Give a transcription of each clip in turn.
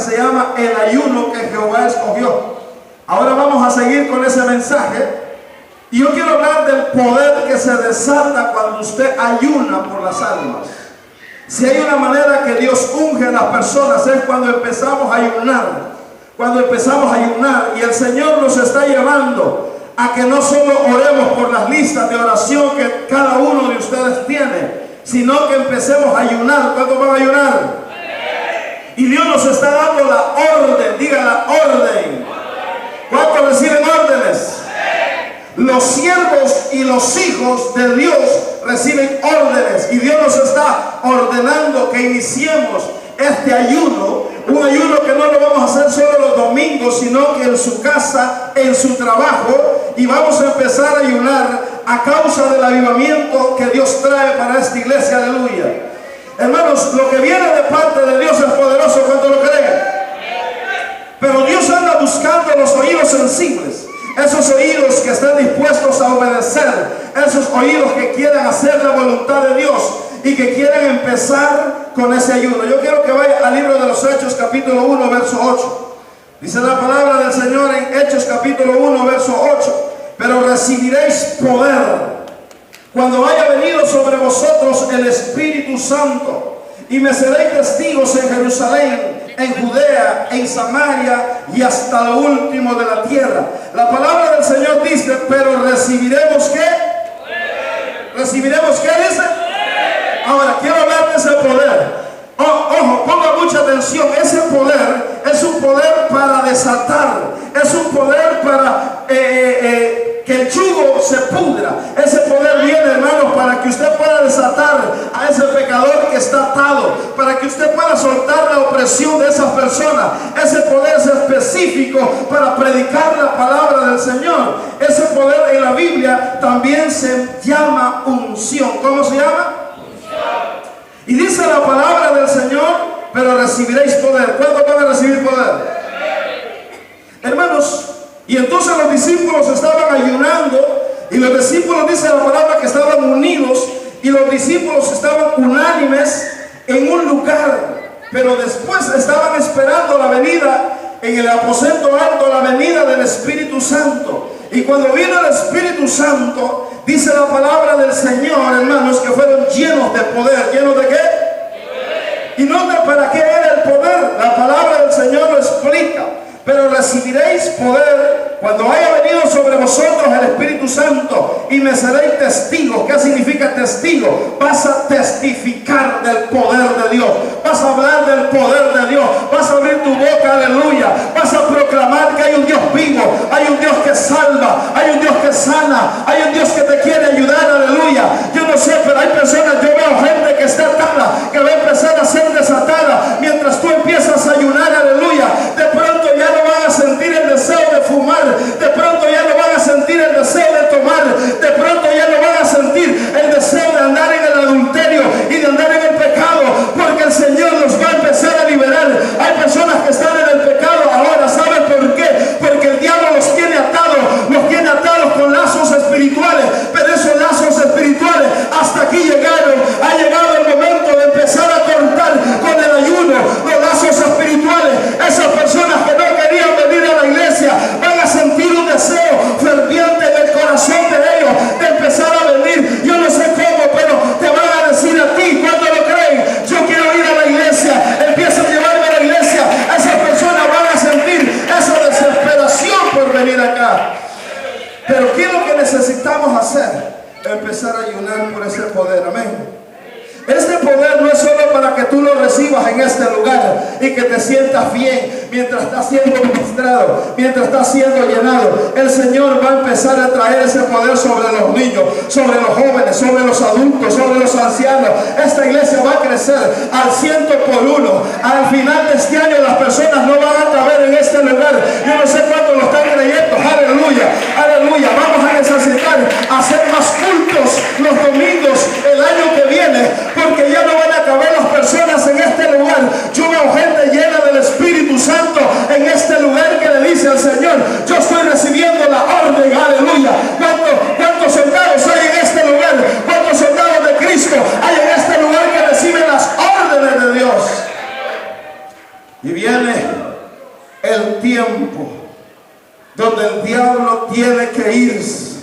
que se llama el ayuno que Jehová escogió. Ahora vamos a seguir con ese mensaje. Y yo quiero hablar del poder que se desata cuando usted ayuna por las almas. Si hay una manera que Dios unge a las personas es cuando empezamos a ayunar. Cuando empezamos a ayunar y el Señor nos está llevando a que no solo oremos por las listas de oración que cada uno de ustedes tiene, sino que empecemos a ayunar. ¿Cuántos van a ayunar? Y Dios nos está dando la orden. Diga la orden. ¿Cuántos reciben órdenes? Los siervos y los hijos de Dios reciben órdenes y Dios nos está ordenando que iniciemos este ayuno, un ayuno que no lo vamos a hacer solo los domingos, sino que en su casa, en su trabajo, y vamos a empezar a ayunar a causa del avivamiento que Dios trae para esta iglesia. Aleluya. Hermanos, lo que viene de parte de Dios es poderoso. ¿Cuánto lo creen? Pero Dios anda buscando los oídos sensibles. Esos oídos que están dispuestos a obedecer, esos oídos que quieren hacer la voluntad de Dios y que quieren empezar con ese ayuno. Yo quiero que vaya al libro de los Hechos, capítulo 1, verso 8. Dice la palabra del Señor en Hechos, capítulo 1, verso 8. Pero recibiréis poder cuando haya venido sobre vosotros el Espíritu Santo, y me seréis testigos en Jerusalén, en Judea, en Samaria y hasta lo último de la tierra. La palabra del Señor dice, pero recibiremos ¿qué? ¿Recibiremos qué dice? Ahora, quiero hablar de ese poder. Ojo, ponga mucha atención. Ese poder es un poder para desatar. Es un poder para que el yugo se pudra. Ese poder viene, hermanos, para que usted pueda desatar a ese pecador que está atado, para que usted pueda soltar la opresión de esas personas. Ese poder es específico para predicar la palabra del Señor. Ese poder en la Biblia también se llama unción. ¿Cómo se llama? Unción. Y dice la palabra del Señor, pero recibiréis poder. ¿Cuándo van a recibir poder? Hermanos, y entonces los discípulos estaban ayunando, y los discípulos, dice la palabra, que estaban unidos, y los discípulos estaban unánimes en un lugar, pero después estaban esperando la venida en el aposento alto, la venida del Espíritu Santo. Y cuando vino el Espíritu Santo, dice la palabra del Señor, hermanos, que fueron llenos de poder. ¿Llenos de qué? Y no de para qué era el poder. La palabra del Señor lo explica. Pero recibiréis poder cuando haya venido sobre vosotros el Espíritu Santo, y me seréis testigos. ¿Qué significa testigo? Vas a testificar del poder de Dios, vas a hablar del poder de Dios, vas a abrir tu boca, aleluya, vas a proclamar que hay un Dios vivo, hay un Dios que salva, hay un Dios que sana, hay un Dios que te quiere ayudar, aleluya. Yo no sé, pero hay personas, yo veo gente que está atada, que va a empezar a ser desatada mientras tú empiezas a ayunar, aleluya. De pronto ya no van a sentir el deseo de fumar, de pronto ya no van a sentir el deseo de tomar, de pronto ya no van a sentir el deseo de andar en el adulterio y de andar en el pecado, porque el Señor los va a empezar a liberar. Hay personas que están en el pecado ahora. ¿Saben por qué? Porque el diablo los tiene atados con lazos espirituales, pero esos lazos espirituales hasta aquí llegaron. Ha llegado el momento de empezar a cortar con el ayuno los lazos espirituales. Esas personas que no querían venir a la iglesia van a sentir un deseo ferviente en el corazón de ellos de empezar a venir. Yo no sé cómo, pero te van a decir a ti, ¿cuándo lo creen? Yo quiero ir a la iglesia. Empieza a llevarme a la iglesia. Esas personas van a sentir esa desesperación por venir acá. Pero ¿qué es lo que necesitamos hacer? Empezar a ayunar por ese poder. Amén. Este poder no es solo para que tú lo recibas en este lugar y que te sientas bien mientras estás siendo ministrado, mientras estás siendo llenado. El Señor va a empezar a traer ese poder sobre los niños, sobre los jóvenes, sobre los adultos, sobre los ancianos. Esta iglesia va a crecer al 100 por 1. Al final de este año las personas no van a caber en este lugar. Yo no sé cuántos lo están creyendo. Aleluya, aleluya. Vamos a necesitar hacer más cultos los domingos el año que viene, porque ya no van a caber las personas en este lugar. Yo veo gente llena del Espíritu Santo en este lugar que le dice al Señor, yo estoy recibiendo la orden, aleluya. ¿Cuántos soldados hay en este lugar? ¿Cuántos soldados de Cristo hay en este lugar que reciben las órdenes de Dios? Y el tiempo donde el diablo tiene que irse,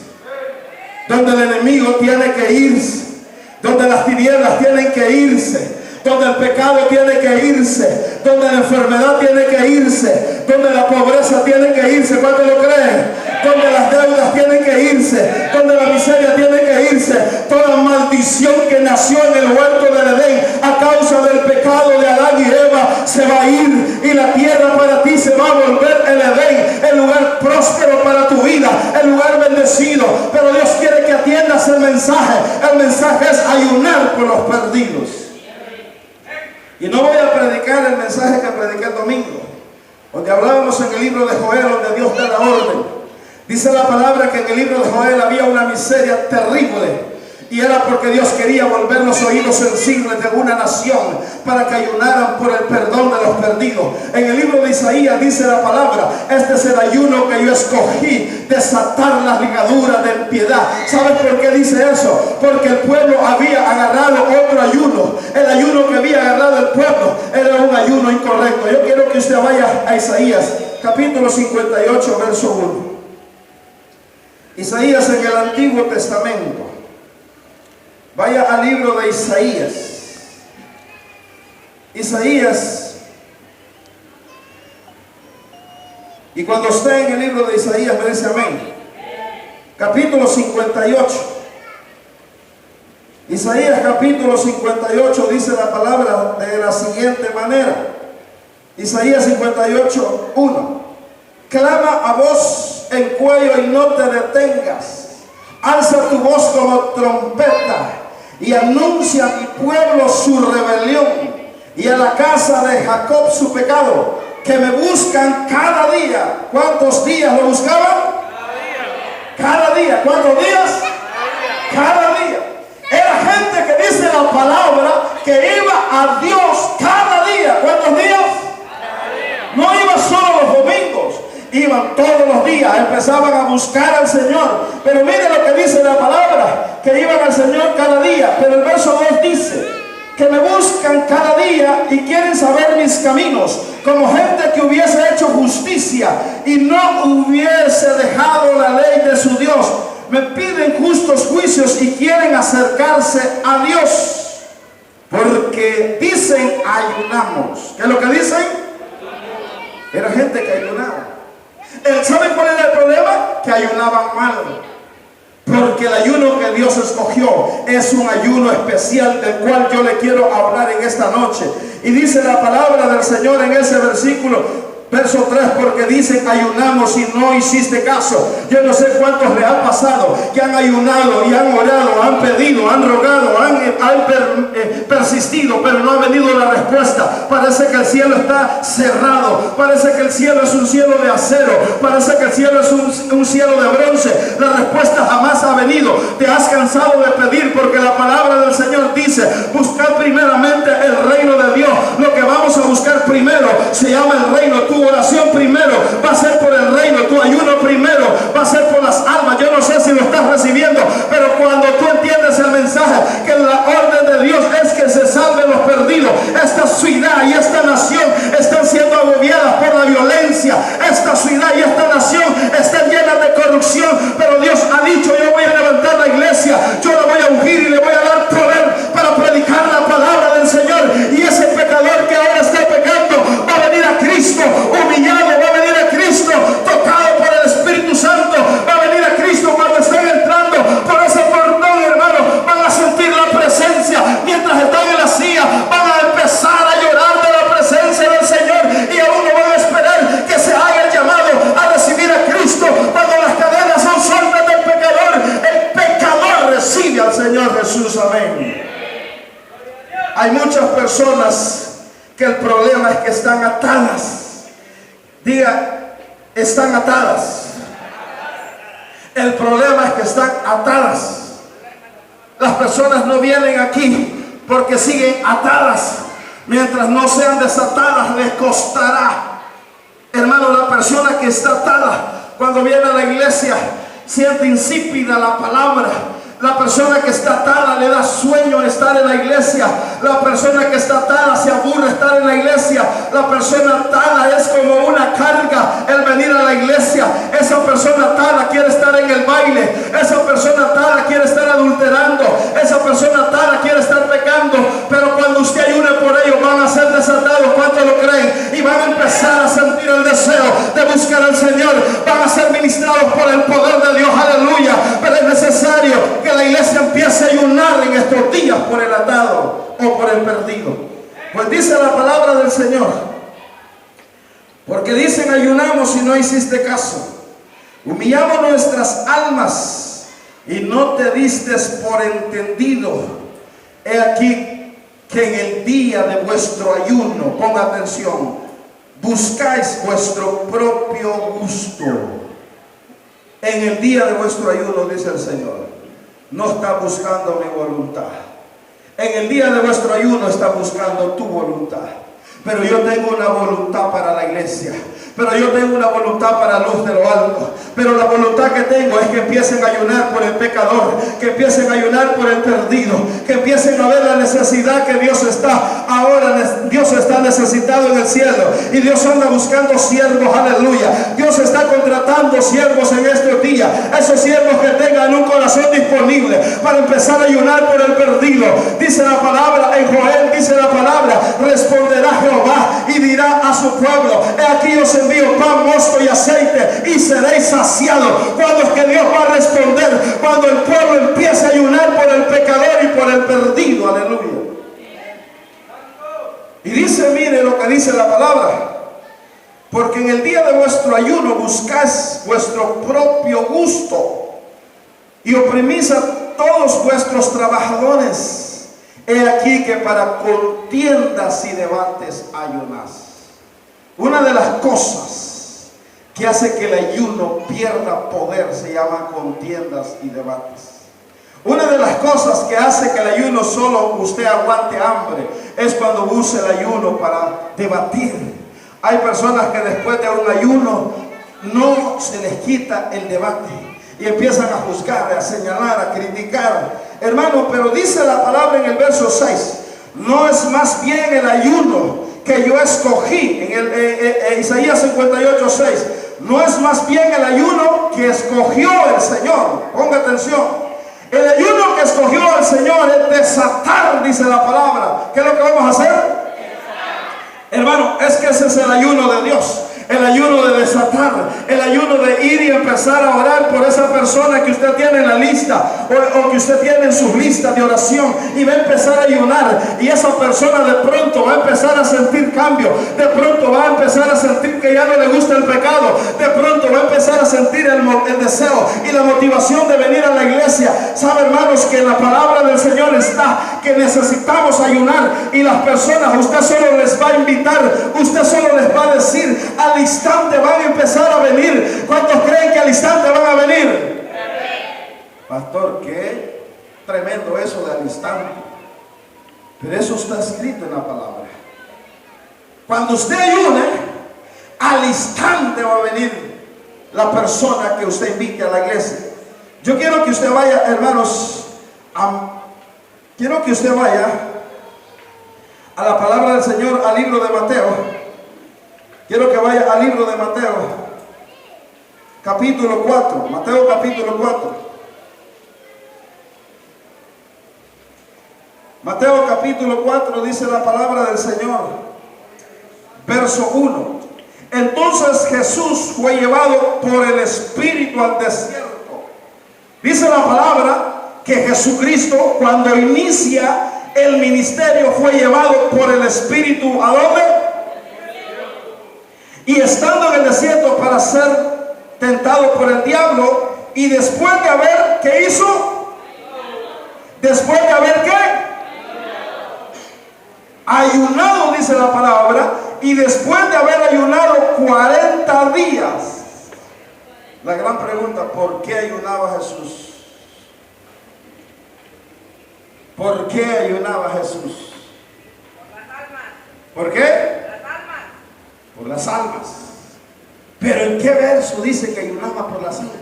donde el enemigo tiene que irse, donde las tinieblas tienen que irse, donde el pecado tiene que irse, donde la enfermedad tiene que irse, donde la pobreza tiene que irse. ¿Cuántos lo creen? Donde las deudas tienen que irse, donde la miseria tiene que irse. Toda maldición que nació en el huerto del Edén a causa del pecado de Adán y Eva se va a ir, y la tierra para ti se va a volver el Edén, el lugar próspero para tu vida, el lugar bendecido. Pero Dios quiere que atiendas el mensaje. El mensaje es ayunar por los perdidos. Y no voy a predicar el mensaje que prediqué el domingo, donde hablábamos en el libro de Joel, donde Dios da la orden. Dice la palabra que en el libro de Joel había una miseria terrible, y era porque Dios quería volver los oídos sensibles de una nación para que ayunaran por el perdón de los perdidos. En el libro de Isaías dice la palabra: este es el ayuno que yo escogí, desatar las ligaduras de impiedad. ¿Sabes por qué dice eso? Porque el pueblo había agarrado otro ayuno. El ayuno que había agarrado el pueblo era un ayuno incorrecto. Yo quiero que usted vaya a Isaías capítulo 58 verso 1. Isaías en el Antiguo Testamento. Vaya al libro de Isaías. Isaías. Y cuando esté en el libro de Isaías me dice amén. Capítulo 58. Isaías capítulo 58 dice la palabra de la siguiente manera. Isaías 58, 1. Clama a voz en cuello y no te detengas. Alza tu voz como trompeta y anuncia a mi pueblo su rebelión y a la casa de Jacob su pecado, que me buscan cada día. ¿Cuántos días lo buscaban? Cada día. ¿Cuántos días? Cada día. Era gente que dice la palabra que iba a Dios cada día. ¿Cuántos días? No iba solo los domingos, iban todos los días, empezaban a buscar al Señor. Pero mire lo que dice la palabra, que iban al Señor cada día. Pero el verso 2 dice que me buscan cada día y quieren saber mis caminos, como gente que hubiese hecho justicia y no hubiese dejado la ley de su Dios. Me piden justos juicios y quieren acercarse a Dios, porque dicen ayunamos. ¿Qué es lo que dicen? Era gente que ayunaba. ¿Saben cuál era el problema? Que ayunaban mal. Porque el ayuno que Dios escogió es un ayuno especial, del cual yo le quiero hablar en esta noche. Y dice la palabra del Señor en ese versículo, verso 3, porque dicen ayunamos y no hiciste caso. Yo no sé cuántos le han pasado que han ayunado y han orado, han pedido, han rogado, han persistido, pero no ha venido la respuesta. Parece que el cielo está cerrado, parece que el cielo es un cielo de acero, parece que el cielo es un cielo de bronce. La respuesta jamás ha venido. Te has cansado de pedir, porque la palabra del Señor dice: buscad primeramente el reino de Dios. Lo que vamos a buscar primero se llama el reino. Tu oración primero va a ser por el reino, tu ayuno primero va a ser por las almas. Yo no sé si lo estás recibiendo, pero cuando tú entiendes el mensaje, que la orden de Dios es que se salven los perdidos. Esta ciudad y esta nación están siendo agobiadas por la violencia. Esta ciudad y esta nación están llenas de corrupción, pero Dios ha dicho: yo voy a levantar la iglesia, yo la voy a ungir y le voy a dar poder para predicar la palabra del Señor. Y ese pecador que ahora está pecando va a venir a Cristo humillado, va a venir a Cristo tocado por el Espíritu Santo, va a venir a Cristo cuando estén entrando por ese portón, hermano. Van a sentir la presencia mientras están en la silla, van a empezar a llorar de la presencia del Señor, y aún no van a esperar que se haga el llamado a recibir a Cristo. Cuando las cadenas son sueltas del pecador, el pecador recibe al Señor Jesús. Amén. Hay muchas personas que el problema es que están atadas. Diga, están atadas. El problema es que están atadas. Las personas no vienen aquí porque siguen atadas. Mientras no sean desatadas, les costará. Hermano, la persona que está atada, cuando viene a la iglesia, siente insípida la palabra, La persona que está atada le da sueño estar en la iglesia. La persona que está atada se aburre estar en la iglesia. La persona atada es como una carga el venir a la iglesia. Esa persona atada quiere estar en el baile. Esa persona atada quiere estar adulterando. Esa persona atada quiere estar pecando. Pero cuando usted ayune por ellos, van a ser desatados. ¿Cuántos lo creen? Y van a empezar a sentir el deseo de buscar al Señor. Van a ser ministrados por el poder de Dios. Aleluya. Pero es necesario que la iglesia empiece a ayunar en estos días por el atado o por el perdido. Pues dice la palabra del Señor, porque dicen ayunamos y no hiciste caso, humillamos nuestras almas y no te distes por entendido. He aquí que en el día de vuestro ayuno, ponga atención, buscáis vuestro propio gusto. En el día de vuestro ayuno, dice el Señor, no está buscando mi voluntad. En el día de vuestro ayuno está buscando tu voluntad. Pero yo tengo una voluntad para la iglesia. Pero yo tengo una voluntad para luz de lo alto. Pero la voluntad que tengo es que empiecen a ayunar por el pecador, que empiecen a ayunar por el perdido, que empiecen a ver la necesidad que Dios está ahora. Dios está necesitado en el cielo y Dios anda buscando siervos, aleluya. Dios está contratando siervos en estos días, esos siervos que tengan un corazón disponible para empezar a ayunar por el perdido. Dice la palabra en Joel, dice la palabra, responderá Jehová y dirá a su pueblo, he aquí os envío pan, mosto y aceite y seréis saciados. Cuando es que Dios va a responder, cuando el pueblo empiece a ayunar por el pecador y por el perdido, aleluya. Y dice, mire lo que dice la palabra, porque en el día de vuestro ayuno buscáis vuestro propio gusto y oprimís a todos vuestros trabajadores. He aquí que para contiendas y debates ayunás. Una de las cosas que hace que el ayuno pierda poder se llama contiendas y debates. Una de las cosas que hace que el ayuno solo usted aguante hambre es cuando usa el ayuno para debatir. Hay personas que después de un ayuno no se les quita el debate y empiezan a juzgar, a señalar, a criticar. Hermano, pero dice la palabra en el verso 6, no es más bien el ayuno que yo escogí, en Isaías 58:6, no es más bien el ayuno que escogió el Señor. Ponga atención. El ayuno que escogió el Señor es desatar, dice la palabra. ¿Qué es lo que vamos a hacer? Hermano, es que ese es el ayuno de Dios. El ayuno de desatar, el ayuno de ir y empezar a orar por esa persona que usted tiene en la lista o que usted tiene en sus listas de oración, y va a empezar a ayunar y esa persona de pronto va a empezar a sentir cambio, de pronto va a empezar a sentir que ya no le gusta el pecado, de pronto va a empezar a sentir el deseo y la motivación de venir a la iglesia. Sabe, hermanos, que en la palabra del Señor está que necesitamos ayunar, y las personas, usted solo les va a invitar, usted solo les va a decir, al instante van a empezar a venir. ¿Cuántos creen que al instante van a venir? Pastor, qué tremendo eso de al instante. Pero eso está escrito en la palabra. Cuando usted ayune, al instante va a venir la persona que usted invite a la iglesia. Yo quiero que usted vaya, hermanos, quiero que usted vaya a la palabra del Señor, al libro de Mateo. Quiero que vaya al libro de Mateo, capítulo 4. Mateo capítulo 4. Mateo capítulo 4 dice la palabra del Señor, verso 1. Entonces Jesús fue llevado por el Espíritu al desierto. Dice la palabra que Jesucristo, cuando inicia el ministerio, fue llevado por el Espíritu. ¿A dónde? Y estando en el desierto para ser tentado por el diablo, y después de haber, ¿qué hizo? Después de haber, ¿qué? Ayunado, dice la palabra, y después de haber ayunado 40 días. La gran pregunta, ¿por qué ayunaba Jesús? ¿Por qué ayunaba Jesús? ¿Por qué? Por las almas. Pero ¿en qué verso dice que ayunaba por las almas?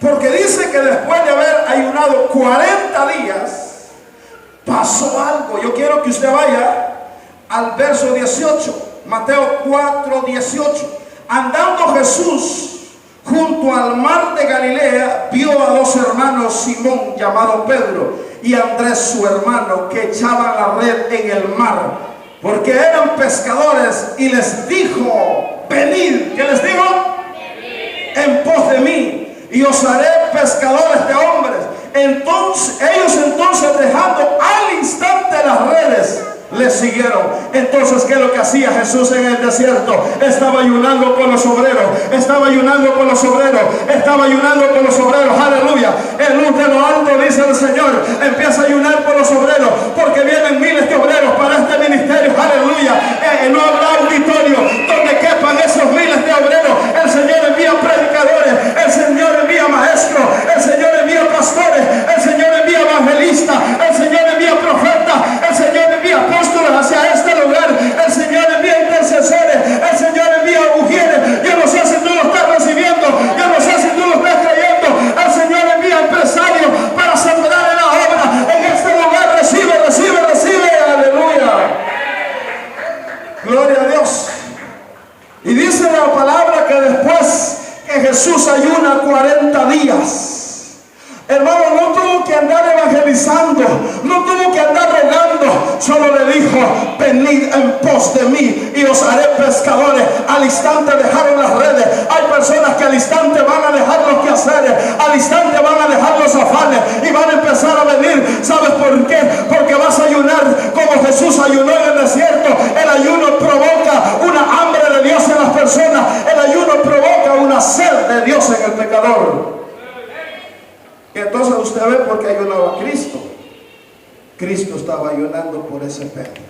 Porque dice que después de haber ayunado 40 días, pasó algo. Yo quiero que usted vaya al verso 18, Mateo 4, 18. Andando Jesús junto al mar de Galilea, vio a dos hermanos, Simón llamado Pedro y Andrés su hermano, que echaban la red en el mar, porque eran pescadores, y les dijo: venid. ¿Qué les dijo? Venid en pos de mí, y os haré pescadores de hombres. Ellos entonces, dejando al instante las redes, le siguieron. Entonces, ¿qué es lo que hacía Jesús en el desierto? Estaba ayunando por los obreros. Estaba ayunando por los obreros. Estaba ayunando por los obreros. Aleluya. En luz de lo alto, dice el Señor, empieza a ayunar por los obreros, porque vienen miles de obreros para este ministerio. Aleluya. No habrá auditorio donde quepan esos miles de obreros. El Señor envía predicadores. El Señor envía maestros. El Señor envía pastores. El Señor envía evangelistas. El Señor envía profetas. El Señor envía apóstoles hacia este lugar. El Señor envía intercesores. El Señor envía mujeres. Yo no sé si tú lo estás recibiendo. Yo no sé si tú lo estás creyendo. El Señor envía empresarios para sembrar en la obra. En este lugar recibe, recibe, recibe. Aleluya. Gloria a Dios. Y dice la palabra que después que Jesús ayuna 40 días, hermano, no tuvo que andar evangelizando, no tuvo que andar rogando, solo le dijo: venid en pos de mí y os haré pescadores. Al instante dejaron las redes. Hay personas que al instante van a dejar los quehaceres, al instante van a dejar los afanes y van a empezar a venir. ¿Sabes por qué? Porque vas a ayunar como Jesús ayunó en el desierto. El ayuno provoca una hambre de Dios en las personas. El ayuno provoca una sed de Dios en el pecador. Y entonces usted ve por qué ayunaba Cristo. Cristo estaba ayunando por ese Pedro.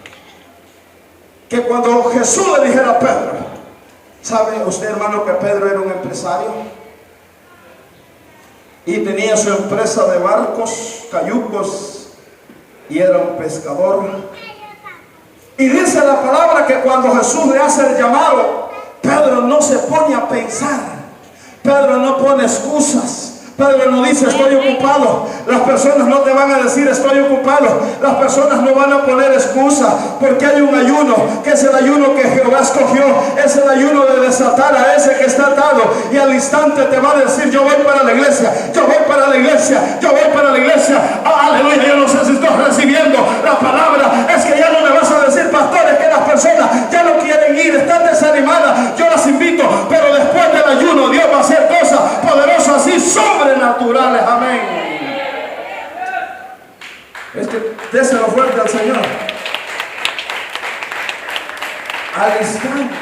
Que cuando Jesús le dijera a Pedro, ¿sabe usted, hermano, que Pedro era un empresario? Y tenía su empresa de barcos, cayucos, y era un pescador. Y dice la palabra que cuando Jesús le hace el llamado, Pedro no se pone a pensar. Pedro no pone excusas. Pedro no dice: estoy ocupado. Las personas no te van a decir: estoy ocupado. Las personas no van a poner excusa, porque hay un ayuno, que es el ayuno que Jehová escogió. Es el ayuno de desatar a ese que está atado, y al instante te va a decir: yo voy para la iglesia, yo voy para la iglesia, yo voy para la iglesia. Aleluya. Yo no sé si estás recibiendo la palabra. Es que ya no me vas a decir, pastores, que las personas ya no quieren ir, están desanimadas. Yo las invito, pero después del ayuno Dios va a hacer cosas poderosas, así sobrenaturales. Amén. Es que déselo fuerte al Señor. Al instante.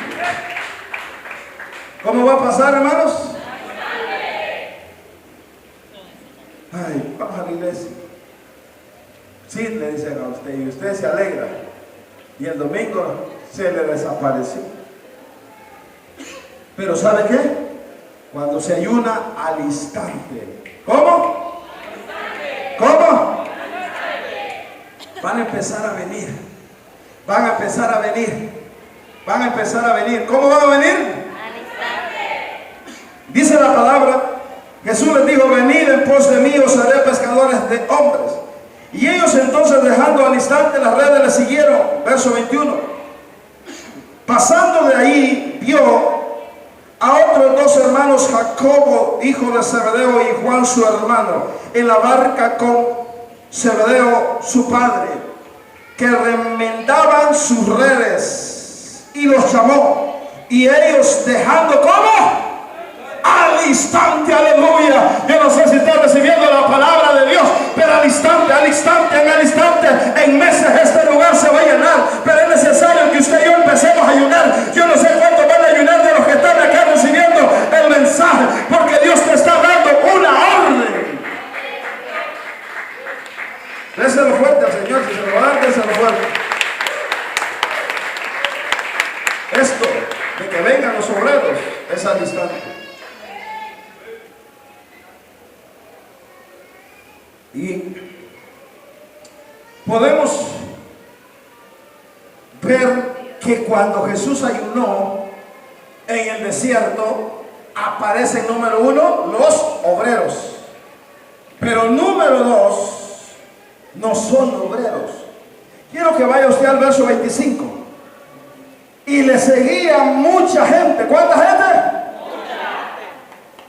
¿Cómo va a pasar, hermanos? Ay, vamos a la iglesia. Sí, le dicen a usted, y usted se alegra, y el domingo se le desapareció. Pero ¿sabe qué? Cuando se ayuna, al instante. ¿Cómo? ¿Cómo? Van a empezar a venir. Van a empezar a venir. Van a empezar a venir. ¿Cómo van a venir? Al instante. Dice la palabra, Jesús les dijo: venid en pos de mí, os haré pescadores de hombres. Y ellos entonces, dejando al instante las redes, le siguieron. Verso 21. Pasando de ahí, vio a otros dos hermanos, Jacobo, hijo de Zebedeo, y Juan su hermano, en la barca con Zebedeo su padre, que remendaban sus redes, y los llamó. Y ellos, dejando, ¿cómo? Al instante. Aleluya. Yo no sé si está recibiendo la palabra de Dios, pero al instante, en el instante, en meses este lugar se va a llenar. Pero es necesario que usted y yo empecemos a ayunar. Yo no sé cuántos van a ayunar de los que están acá recibiendo el mensaje, porque Dios te está dando una orden. Déselo fuerte al Señor. Si se lo va a dar, déselo fuerte. Esto de que vengan los obreros es al instante. Y podemos ver que cuando Jesús ayunó en el desierto, aparecen, número uno, los obreros. Pero número 2, no son obreros. Quiero que vaya usted al verso 25. Y le seguía mucha gente. ¿Cuánta gente?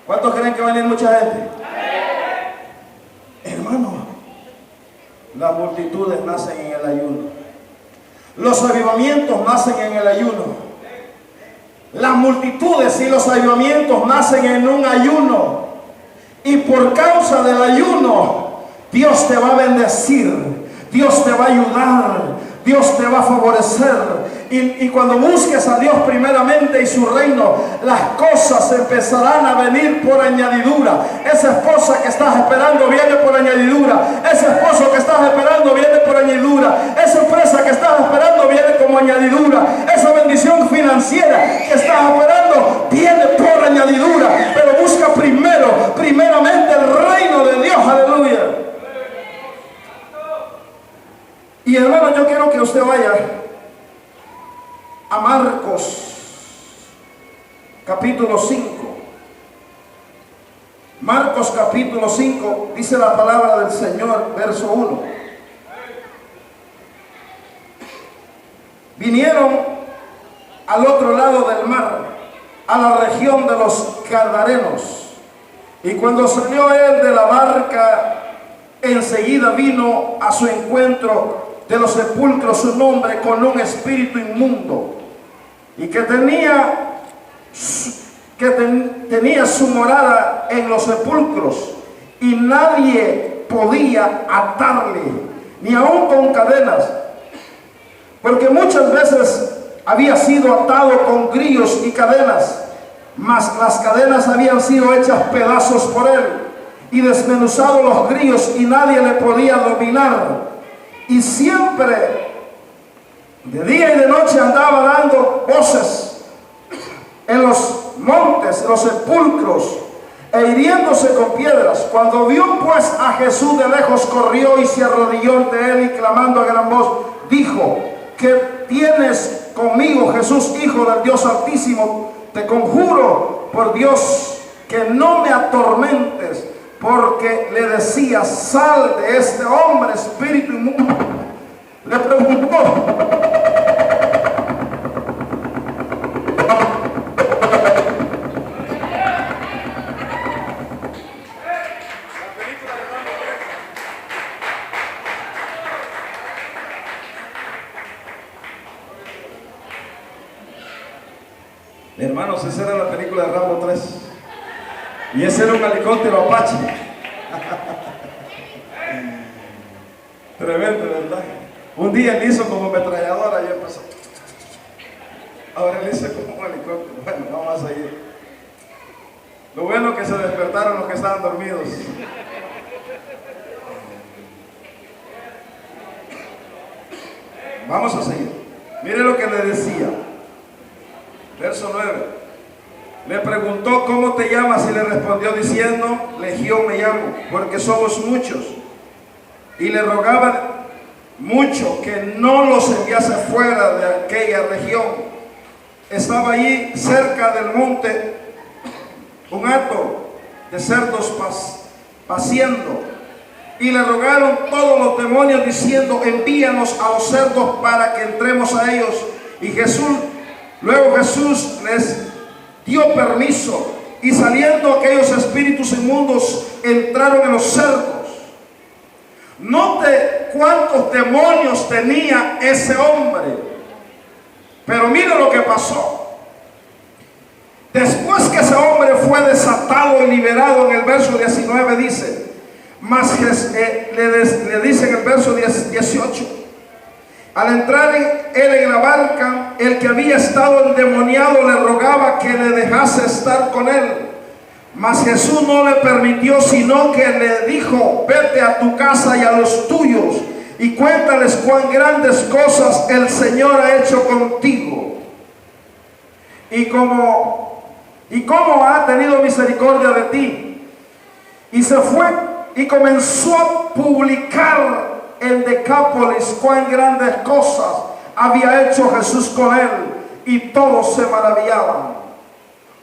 ¿Cuántos creen que va a venir mucha gente? Hermano, las multitudes nacen en el ayuno. Los avivamientos nacen en el ayuno. Las multitudes y los avivamientos nacen en un ayuno. Y por causa del ayuno, Dios te va a bendecir, Dios te va a ayudar, Dios te va a favorecer. Y cuando busques a Dios primeramente y su reino, las cosas empezarán a venir por añadidura. Esa esposa que estás esperando viene por añadidura. Ese esposo que estás esperando viene por añadidura. Esa empresa que estás esperando viene como añadidura. Esa bendición financiera que estás esperando viene por añadidura. Pero busca primeramente el reino de Dios. Aleluya. Y hermano, yo quiero que usted vaya a Marcos capítulo 5. Marcos capítulo 5 dice la palabra del Señor, verso 1. Vinieron al otro lado del mar, a la región de los Gadarenos, y cuando salió él de la barca, enseguida vino a su encuentro de los sepulcros un hombre con un espíritu inmundo, y que tenía su morada en los sepulcros, y nadie podía atarle, ni aun con cadenas, porque muchas veces había sido atado con grillos y cadenas, mas las cadenas habían sido hechas pedazos por él, y desmenuzado los grillos, y nadie le podía dominar. Y siempre, de día y de noche, andaba dando voces en los montes, en los sepulcros, e hiriéndose con piedras. Cuando vio pues a Jesús de lejos, corrió y se arrodilló ante él, y clamando a gran voz, dijo: ¿qué tienes conmigo, Jesús, Hijo del Dios Altísimo? Te conjuro por Dios que no me atormentes. Porque le decía: sal de este hombre, espíritu inmundo. Le preguntó: hermanos, esa era la película de Rambo 3. Y ese era un helicóptero Apache. Tremendo, ¿verdad? Un día él hizo como ametralladora y empezó. Ahora él hizo como un helicóptero. Bueno, vamos a seguir. Lo bueno que se despertaron los que estaban dormidos. Vamos a seguir. Mire lo que le decía. Verso 9. Le preguntó: ¿cómo te llamas? Y le respondió diciendo: Legión me llamo, porque somos muchos. Y le rogaba mucho que no los enviase fuera de aquella región. Estaba allí cerca del monte un hato de cerdos paciendo. Y le rogaron todos los demonios diciendo: envíanos a los cerdos para que entremos a ellos. Y luego Jesús les dio permiso, y saliendo aquellos espíritus inmundos entraron en los cerdos. Note cuántos demonios tenía ese hombre, pero mire lo que pasó. Después que ese hombre fue desatado y liberado, en el verso 19 dice, le dice en el verso 18: al entrar él en la barca, el que había estado endemoniado le rogaba que le dejase estar con él. Mas Jesús no le permitió, sino que le dijo: vete a tu casa y a los tuyos, y cuéntales cuán grandes cosas el Señor ha hecho contigo, y cómo ha tenido misericordia de ti. Y se fue y comenzó a publicar en Decápolis cuán grandes cosas había hecho Jesús con él, y todos se maravillaban.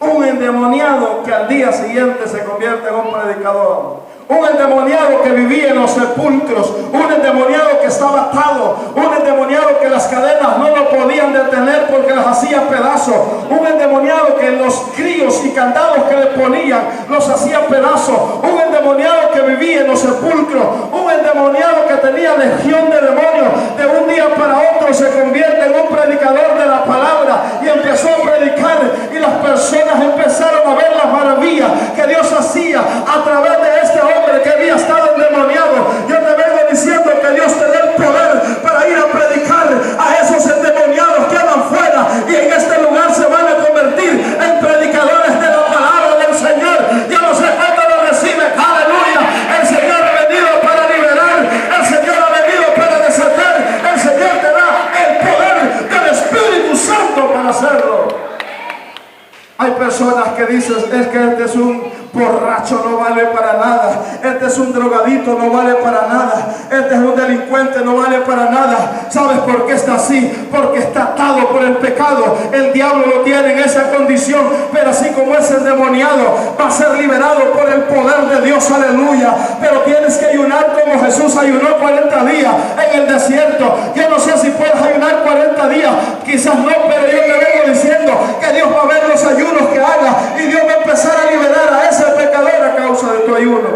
Un endemoniado que al día siguiente se convierte en un predicador. Un endemoniado que vivía en los sepulcros, un endemoniado que estaba atado, un endemoniado que las cadenas no lo podían detener porque las hacía pedazos, un endemoniado que los grillos y candados que le ponían los hacía pedazos, un endemoniado que vivía en los sepulcros, un endemoniado que tenía legión de demonios. De un día para otro se convierte en un predicador de la palabra y empezó a predicar, y las personas empezaron a ver las maravillas que Dios hacía a través de este hombre que había estado endemoniado. Yo te vengo diciendo que Dios te dé el poder para ir a predicar a esos endemoniados que andan fuera, y en este lugar se van a convertir en predicadores de la palabra del Señor. Yo no sé cuánto lo recibe. Aleluya. El Señor ha venido para liberar, el Señor ha venido para desatar, el Señor te da el poder del Espíritu Santo para hacerlo. Hay personas que dicen, es que este es un borracho, no vale para nada, este es un drogadito, no vale para nada, este es un delincuente, no vale para nada. ¿Sabes por qué está así? Porque está atado por el pecado. El diablo lo tiene en esa condición, pero así como es endemoniado, va a ser liberado por el poder de Dios. Aleluya. Pero tienes que ayunar como Jesús ayunó 40 días en el desierto. Yo no sé si puedes ayunar 40 días, quizás no, pero yo te vengo diciendo que Dios va a ver los ayunos que haga, y Dios va a empezar a liberar a ese pecador a causa de tu ayuno.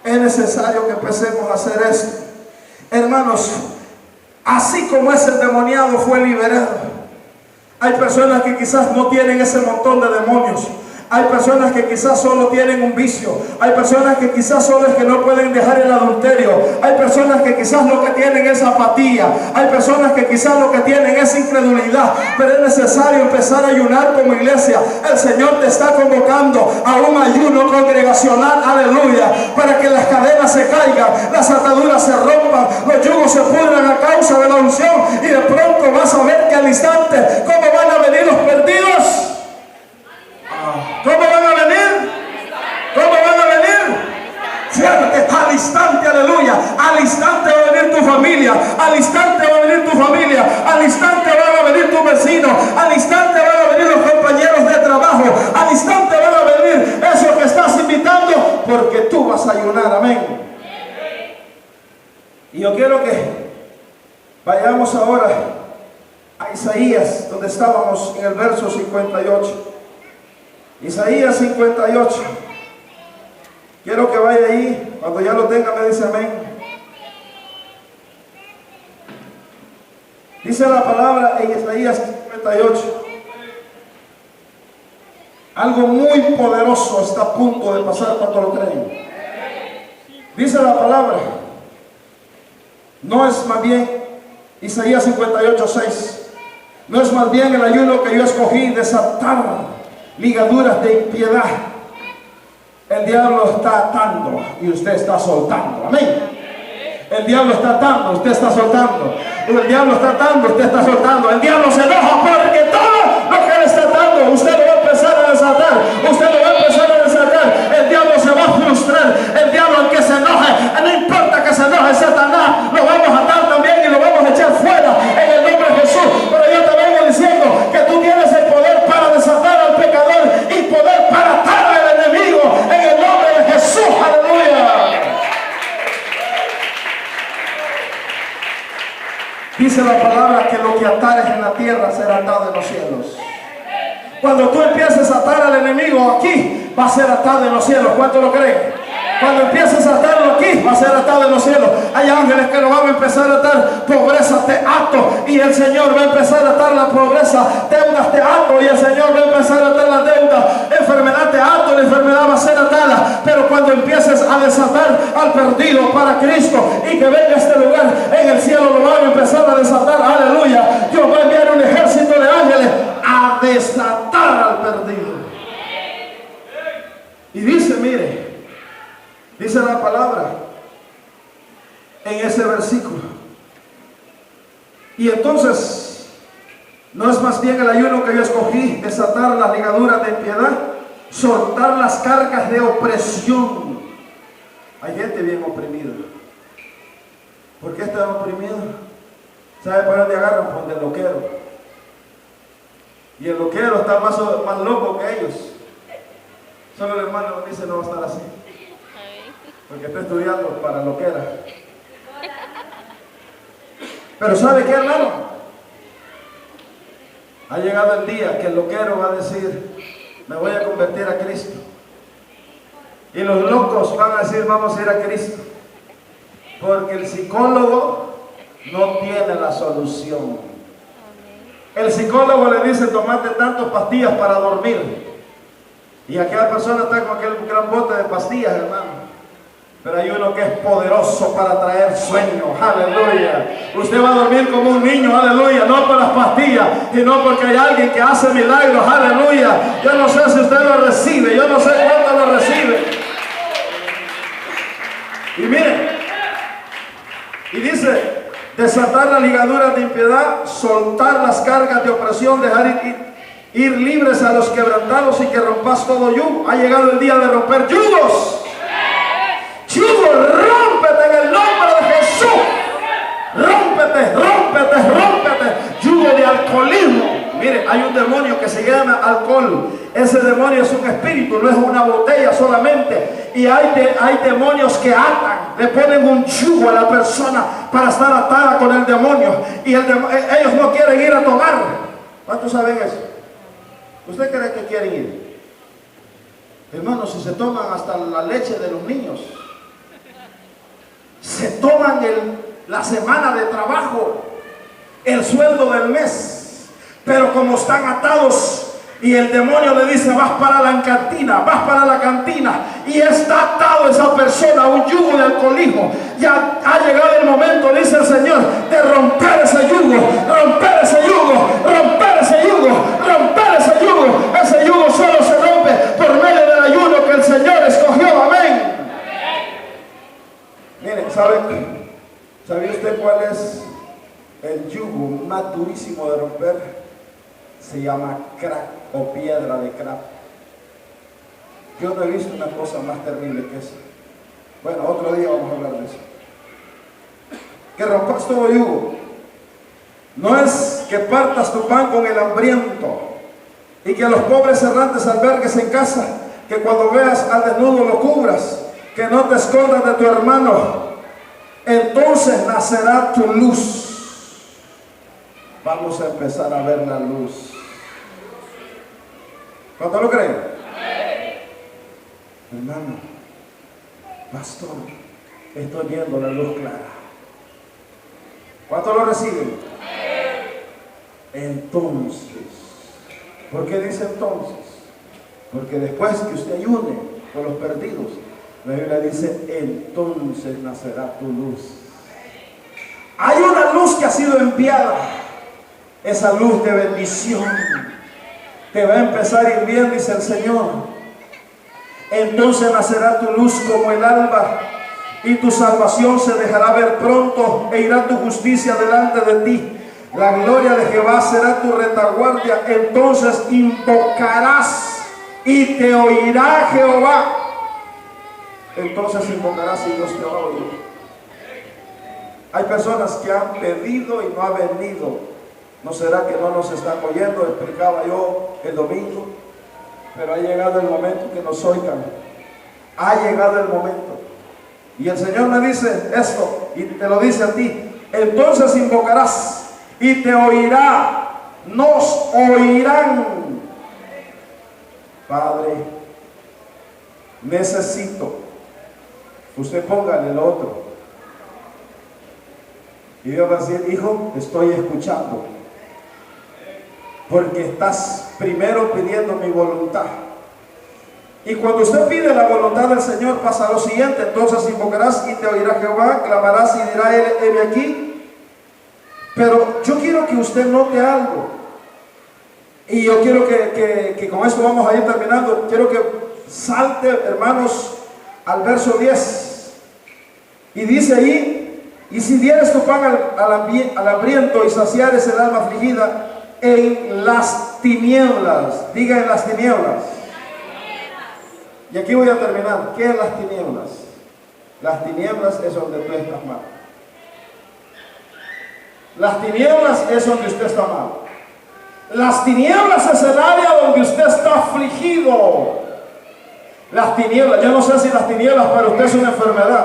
Es necesario que empecemos a hacer esto, hermanos. Así como ese endemoniado fue liberado, hay personas que quizás no tienen ese montón de demonios. Hay personas que quizás solo tienen un vicio. Hay personas que quizás solo es que no pueden dejar el adulterio. Hay personas que quizás lo que tienen es apatía. Hay personas que quizás lo que tienen es incredulidad. Pero es necesario empezar a ayunar como iglesia. El Señor te está convocando a un ayuno congregacional, aleluya, para que las cadenas se caigan, las ataduras se rompan, los yugos se pudran a causa de la unción, y de pronto vas a ver que al instante, ¿cómo van a venir los perdidos? ¿Cómo van a venir? ¿Cómo van a venir? Fíjate, al instante, aleluya. Al instante va a venir tu familia. Al instante va a venir tu familia. Al instante van a venir tus vecinos. Al instante van a venir los compañeros de trabajo. Al instante van a venir esos que estás invitando, porque tú vas a ayunar. Amén. Y yo quiero que vayamos ahora a Isaías, donde estábamos en el verso 58. Isaías 58. Quiero que vaya ahí. Cuando ya lo tenga me dice amén. Dice la palabra en Isaías 58. Algo muy poderoso está a punto de pasar. Cuando lo creen. Dice la palabra. No es más bien, Isaías 58:6. No es más bien el ayuno que yo escogí, desatar ligaduras de impiedad. El diablo está atando y usted está soltando. Amén. El diablo está atando, usted está soltando. El diablo está atando, usted está soltando. El diablo se enoja porque todo lo que él está atando, usted lo va a empezar a desatar. Usted lo va a empezar a desatar. El diablo se va a frustrar. El diablo, aunque se enoje, no importa que se enoje Satanás, lo vamos a atar también y lo vamos a echar fuera en el nombre de Jesús. Pero yo te vengo diciendo que tú tienes el poder para desatar al pecador y poder para atar al enemigo en el nombre de Jesús. Aleluya. Dice la palabra que lo que atares en la tierra será atado en los cielos. Cuando tú empieces a atar al enemigo aquí, va a ser atado en los cielos. ¿Cuánto lo creen? Cuando empieces a atarlo aquí, va a ser atado en los cielos. Hay ángeles que lo van a empezar a atar. Pobreza te ato, y el Señor va a empezar a atar la pobreza. Deudas te ato, y el Señor va a empezar a atar las deudas. Enfermedad te ato, la enfermedad va a ser atada. Pero cuando empieces a desatar al perdido para Cristo, y que venga a este lugar, en el cielo lo van a empezar a desatar. Aleluya. Dios va a enviar un ejército de ángeles a desatar al perdido. Y dice, mire, dice la palabra en ese versículo. Y entonces, ¿no es más bien el ayuno que yo escogí, desatar las ligaduras de impiedad, soltar las cargas de opresión? Hay gente bien oprimida. ¿Por qué están oprimidos? ¿Sabe para dónde agarran? Por donde lo quiero. Y el loquero está más loco que ellos. Solo el hermano dice no va a estar así. Porque está estudiando para loquera. Pero ¿sabe qué, hermano? Ha llegado el día que el loquero va a decir, me voy a convertir a Cristo. Y los locos van a decir, vamos a ir a Cristo. Porque el psicólogo no tiene la solución. El psicólogo le dice, tomate tantas pastillas para dormir. Y aquella persona está con aquel gran bote de pastillas, hermano. Pero hay uno que es poderoso para traer sueño, aleluya. Usted va a dormir como un niño, aleluya, no por las pastillas, sino porque hay alguien que hace milagros, aleluya. Yo no sé si usted lo recibe, yo no sé cuánto lo recibe. Y miren, y dice, desatar las ligaduras de impiedad, soltar las cargas de opresión, dejar ir libres a los quebrantados y que rompas todo yugo. Ha llegado el día de romper yugos. Yugo, rómpete en el nombre de Jesús. Rómpete, rómpete, rómpete. Yugo de alcoholismo. Mire, hay un demonio que se llama alcohol. Ese demonio es un espíritu, no es una botella solamente. Y hay demonios que atan, le ponen un yugo a la persona para estar atada con el demonio. Y ellos no quieren ir a tomar. ¿Cuántos saben eso? ¿Usted cree que quieren ir? Hermanos, si se toman hasta la leche de los niños, se toman la semana de trabajo, el sueldo del mes, pero como están atados y el demonio le dice vas para la cantina, vas para la cantina, y está atado esa persona a un yugo de alcoholismo. Ya ha llegado el momento, dice el Señor, de romper ese yugo, romper ese yugo, romper ese yugo, romper ese yugo. Ese yugo solo se rompe por medio del ayuno que el Señor escogió, amén. Miren, ¿sabe usted cuál es el yugo más durísimo de romper? Se llama crack o piedra de crack. Yo no he visto una cosa más terrible que esa. Bueno, otro día vamos a hablar de eso. Que rompas todo yugo. No es que partas tu pan con el hambriento y que a los pobres errantes albergues en casa, que cuando veas al desnudo lo cubras, que no te escondas de tu hermano. Entonces nacerá tu luz. Vamos a empezar a ver la luz. ¿Cuánto lo creen? Hermano, pastor, estoy viendo la luz clara. ¿Cuánto lo reciben? Entonces, ¿por qué dice entonces? Porque después que usted ayune por los perdidos, la Biblia dice, entonces nacerá tu luz. Hay una luz que ha sido enviada. Esa luz de bendición te va a empezar a ir bien, dice el Señor. Entonces nacerá tu luz como el alba, y tu salvación se dejará ver pronto, e irá tu justicia delante de ti. La gloria de Jehová será tu retaguardia. Entonces invocarás y te oirá Jehová. Entonces invocarás y Dios te va a oír. Hay personas que han pedido y no ha venido. ¿No será que no nos están oyendo? Explicaba yo el domingo. Pero ha llegado el momento que nos oigan. Ha llegado el momento. Y el Señor me dice esto, y te lo dice a ti. Entonces invocarás y te oirá. Nos oirán. Padre, necesito. Usted póngale lo otro. Y Dios va a decir, hijo, estoy escuchando. Porque estás primero pidiendo mi voluntad. Y cuando usted pide la voluntad del Señor, pasa lo siguiente. Entonces invocarás y te oirá Jehová, clamarás y dirá él, heme aquí. Pero yo quiero que usted note algo. Y yo quiero que con esto vamos a ir terminando. Quiero que salte, hermanos, al verso 10. Y dice ahí, y si dieres tu pan al hambriento y saciares el alma afligida, en las tinieblas, diga en las tinieblas. Y aquí voy a terminar. ¿Qué es las tinieblas? Las tinieblas es donde tú estás mal. Las tinieblas es donde usted está mal. Las tinieblas es el área donde usted está afligido. Las tinieblas, yo no sé si las tinieblas para usted es una enfermedad.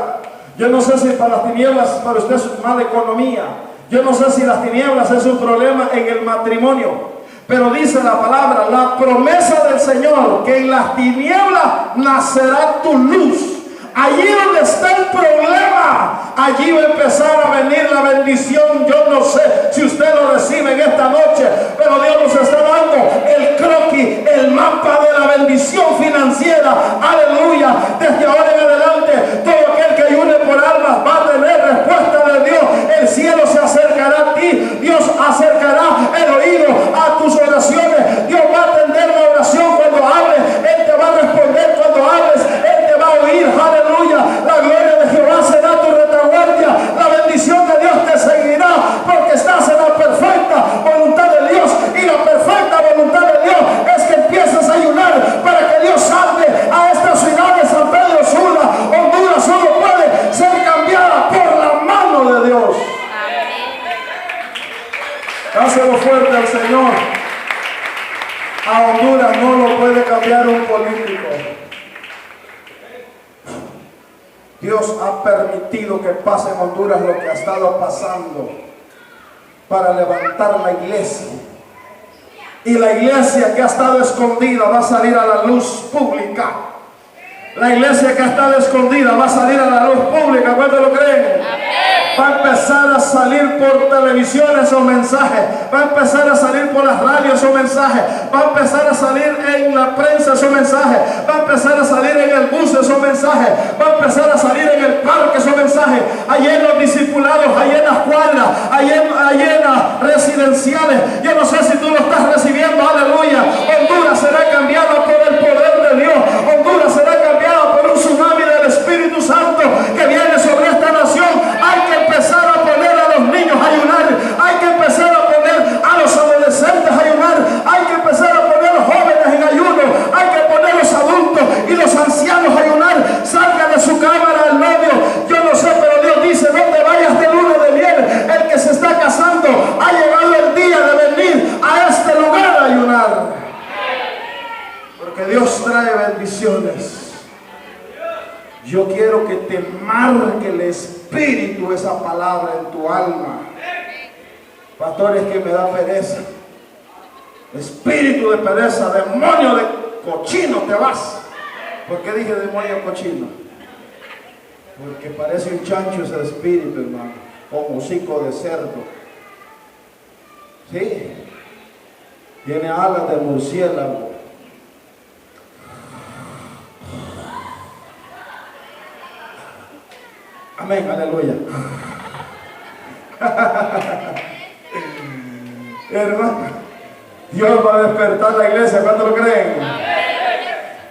Yo no sé si para las tinieblas para usted es mala economía. Yo no sé si las tinieblas es un problema en el matrimonio. Pero dice la palabra, la promesa del Señor, que en las tinieblas nacerá tu luz. Allí donde está el problema, allí va a empezar a venir la bendición. Yo no sé si usted lo recibe en esta noche, pero Dios nos está dando el croquis, el mapa de la bendición financiera. Aleluya. Desde ahora en adelante, todo aquel que ayune por almas va a tener respuesta de Dios. El cielo se acercará a ti. Dios acercará el oído a tus oraciones. Dios va a atender la oración cuando hables. Él te va a responder cuando hables. Él te va a oír. Aleluya. La gloria de Jehová será tu retaguardia. La bendición de Dios te seguirá, porque estás en la perfecta voluntad de Dios. Y la perfecta voluntad de Dios es que empieces a ayunar para que Dios salve a esta ciudad de San Pedro Sula. Honduras solo puede ser cambiada por la mano de Dios. Dáselo fuerte al Señor. A Honduras no lo puede cambiar un político. Dios ha permitido que pase en Honduras lo que ha estado pasando para levantar la iglesia. Y la iglesia que ha estado escondida va a salir a la luz pública. La iglesia que ha estado escondida va a salir a la luz pública. ¿Cuántos lo creen? Va a empezar a salir por televisión esos mensajes. Va a empezar a salir por las radios esos mensajes. Va a empezar a salir en la prensa esos mensajes. Va a empezar a salir en el bus esos mensajes. Va a empezar a salir en el parque esos mensajes. Allí en los discipulados, allí en las cuadras, allí en las residenciales. Yo no sé si tú lo estás recibiendo. Aleluya. Honduras será cambiada por el poder de Dios. Honduras será cambiada por un tsunami del Espíritu Santo que viene sobre esta nación. Hay que empezar a poner a los niños a ayunar. Hay que empezar a poner a los adolescentes a ayunar. Hay que empezar a poner a los jóvenes en ayuno. Hay que poner a los adultos y los ancianos a ayunar. Salga de su cámara el novio. Yo no sé, pero Dios dice, no te vayas de luna de miel. El que se está casando, ha llegado el día de venir a este lugar a ayunar. Porque Dios trae bendiciones. Yo quiero que te marque el espíritu esa palabra en tu alma. Pastor, es que me da pereza. Espíritu de pereza, demonio de cochino, te vas. ¿Por qué dije demonio cochino? Porque parece un chancho ese espíritu, hermano, como hocico de cerdo. Sí, tiene alas de murciélago. Amén, aleluya. Hermano, Dios va a despertar la iglesia. ¿Cuánto lo creen?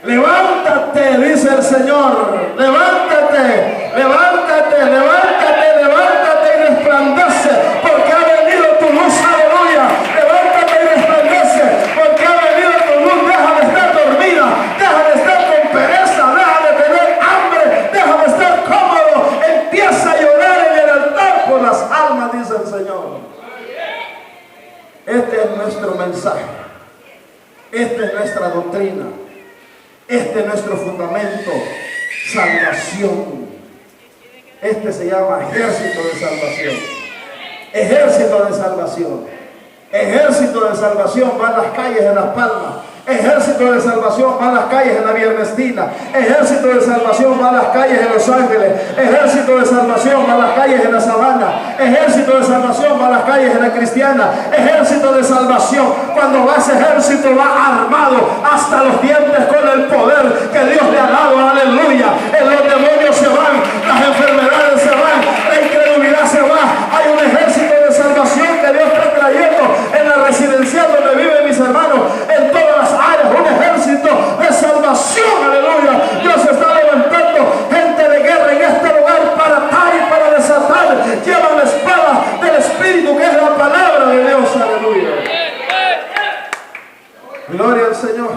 Levántate, dice el Señor. Levántate, levántate, levántate, levántate y resplandece, porque ha venido tu luz. Aleluya. Levántate y resplandece, porque ha venido tu luz. Deja de estar dormida, deja de estar con pereza, deja de tener hambre, deja de estar cómodo. Empieza a llorar en el altar por las almas, dice el Señor. Este es nuestro mensaje. Esta es nuestra doctrina. Este es nuestro fundamento. Salvación. Este se llama ejército de salvación. Ejército de salvación. Ejército de salvación va a las calles en Las Palmas. Ejército de salvación va a las calles en la Viernestina. Ejército de salvación va a las calles en Los Ángeles. Ejército de salvación va a las calles en La Sabana. Ejército de salvación va a las calles en La Cristiana. Ejército de salvación, cuando va ese ejército, va armado hasta los dientes con el poder que Dios le ha dado. Aleluya. Los demonios se van, las enfermedades se van, la incredulidad se va. Hay un ejército de salvación que Dios está trayendo en la residencial donde viven mis hermanos, en todas las áreas. Un ejército de salvación. Aleluya. Dios está levantando gente de guerra en este lugar para atar y para desatar. Llevan la espada del Espíritu, que es la palabra de Dios. Aleluya. Gloria al Señor.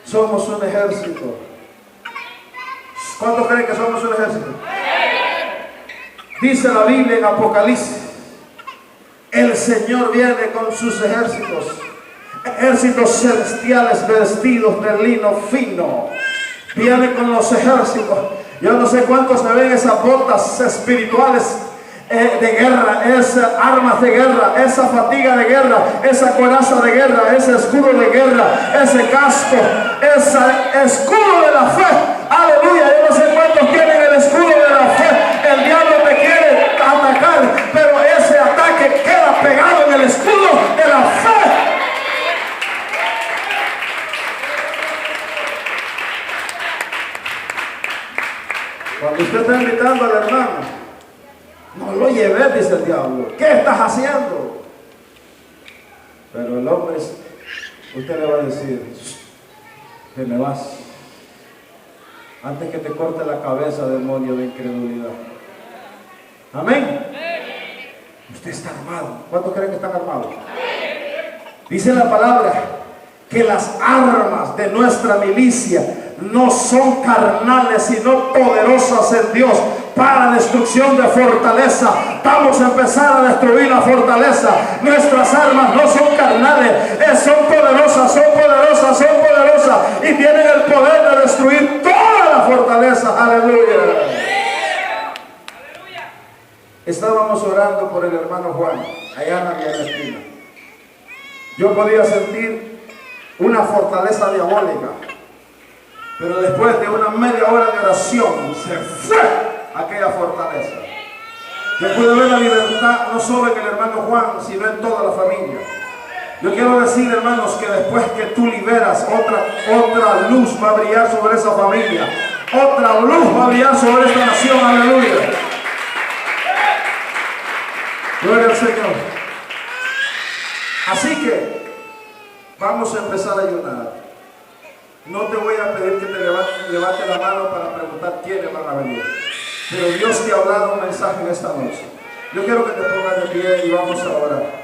Somos un ejército. ¿Cuántos creen que somos un ejército? Dice la Biblia en Apocalipsis: el Señor viene con sus ejércitos ejércitos celestiales vestidos de lino fino. Viene con los ejércitos. Yo no sé cuántos se ven esas botas espirituales de guerra, esas armas de guerra, esa fatiga de guerra, esa coraza de guerra, ese escudo de guerra, ese casco, ese escudo de la fe. Aleluya. Yo no sé cuántos tienen el escudo de la fe. El diablo te quiere atacar, pero ese ataque queda pegado en el escudo de la fe. Cuando usted está invitando al hermano, no lo lleves, dice el diablo. ¿Qué estás haciendo? Pero el hombre, usted le va a decir, que me vas, antes que te corte la cabeza, demonio de incredulidad. Amén. Usted está armado. ¿Cuántos creen que están armados? Dice la palabra que las armas de nuestra milicia no son carnales, sino poderosas en Dios para destrucción de fortaleza. Vamos a empezar a destruir la fortaleza. Nuestras armas no son carnales, son poderosas, son poderosas, son poderosas, y tienen el poder de destruir toda la fortaleza. Aleluya. Estábamos orando por el hermano Juan, allá en la Ernestina. Yo podía sentir una fortaleza diabólica, pero después de una media hora de oración se fue aquella fortaleza. Yo pude ver la libertad no solo en el hermano Juan, sino en toda la familia. Yo quiero decir, hermanos, que después que tú liberas, otra luz va a brillar sobre esa familia, otra luz va a brillar sobre esta nación. Aleluya. Gloria al Señor. Así que vamos a empezar a ayunar. No te voy a pedir que te levante la mano para preguntar quiénes van a venir, pero Dios te ha hablado un mensaje en esta noche. Yo quiero que te pongas de pie y vamos a orar.